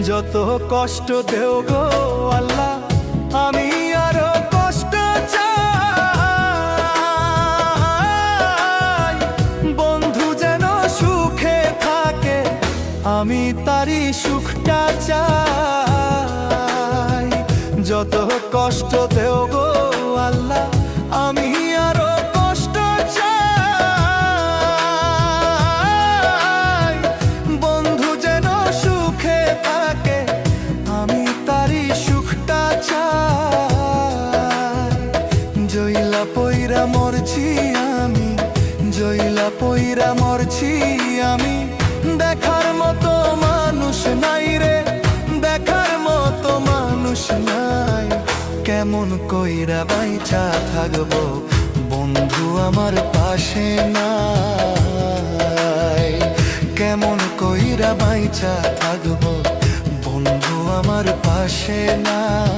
যত কষ্ট দেও গো আল্লাহ, আমি আরো কষ্ট চাই। বন্ধু যেন সুখে থাকে, আমি তারই সুখটা চাই। যত কষ্ট দেও গো আল্লাহ, আমি আরো কষ্ট চাই। বন্ধু যেন সুখে থাকে, আমি তারই সুখটা চাই। জইলা পইরা মরছি আমি, জইলা পইরা মরছি আমি। দেখার মতো মানুষ নাই রে, দেখার মতো মানুষ নাই। কেমন কইরা বাইচা থাকবো, বন্ধু আমার পাশে নাই। কেমন কইরা বাইচা থাকবো, বন্ধু আমার পাশে নাই।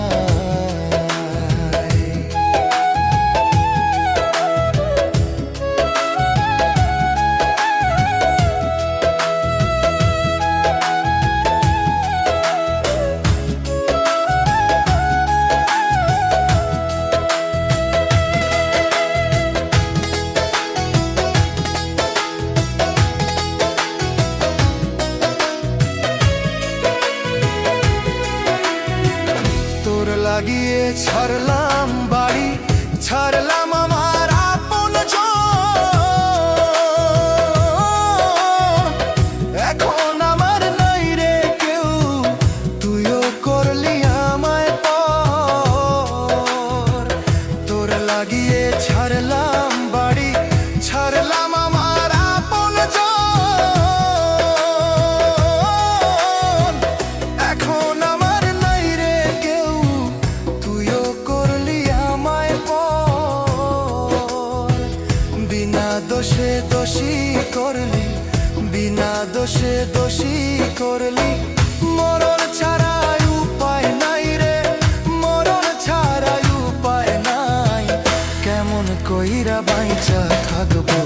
লাগিয়ে ছাড়লাম বাড়ি, ছাড়লাম আমার আপনজন। এখন আমার নাই রে কেউ, তুইও করলি আমায় পর। তোর লাগিয়ে ছাড়লাম বাড়ি, ছাড়লাম আমার আপনজন। এখন আমার নাই রে কেউ, তুইও করলি আমায় পর। বিনা দোষে দোষী করলি, বিনা দোষে দোষী করলি। মরণ ছাড়াই উপায় নাই রে, মরণ ছাড়াই উপায় নাই। কেমন কইরা বাইচা থাকবো,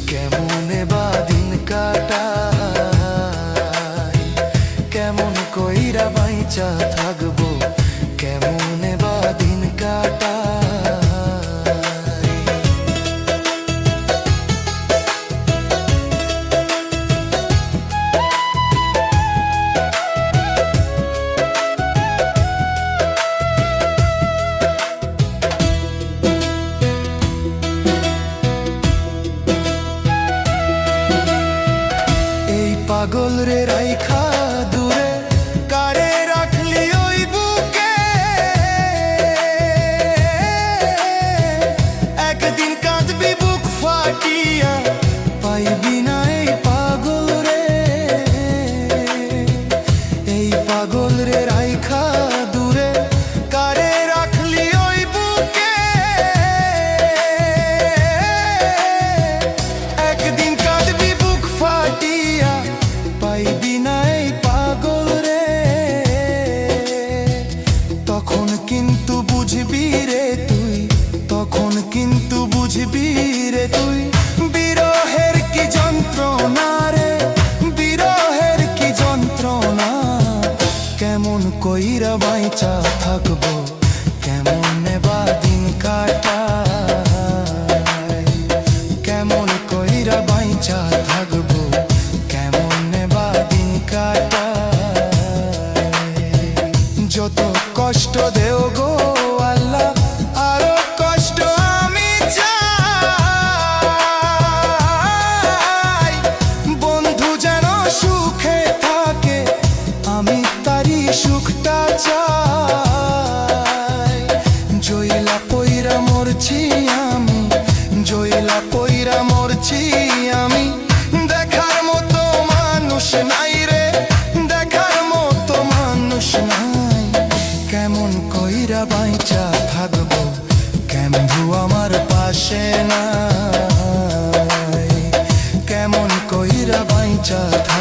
কেমনে বা দিন কাটাই। কেমন কইরা বাইচা থাকবো, কেমনে বা দিন কাটাই। এই পাগল রে রাইখা দূরে, কারে রাখলি ওই বুকে। একদিন কাঁদবি বুক ফাটিয়া, পাইবি না এই পাগল রে। এই পাগল রে রাইখা দূরে, কারে রাখলি ওই বুকে। একদিন কাঁদবি বুক ফাটিয়া, পাইবি না এই পাগল রে। তখন কিন্তু বুঝবি রে তুই, তখন কিন্তু বুঝবি রে তুই। বিরহের কি যন্ত্রণা রে, বিরহের কি যন্ত্রণা। কেমন কইরা বাইচা থাকবো, কেমনে বা দিন কাটাই। কেমন কইরা বাইচা থাকবো, কেমনে বা দিন কাটাই। যত কষ্ট দেও গো আল্লাহ, আরো কষ্ট আমি চাই। বন্ধু যেন সুখে থাকে, আমি তারই সুখটা চাই। জইলা পইরা মরছি আমি, জইলা পইরা মরছি আমি। দেখার মতো মানুষ নাই রে, দেখার মতো মানুষ নাই। কেমন কইরা বাইচা থাকবো, কেমন আমার পাশে নাই। কেমন কইরা বাইচা থাকবো,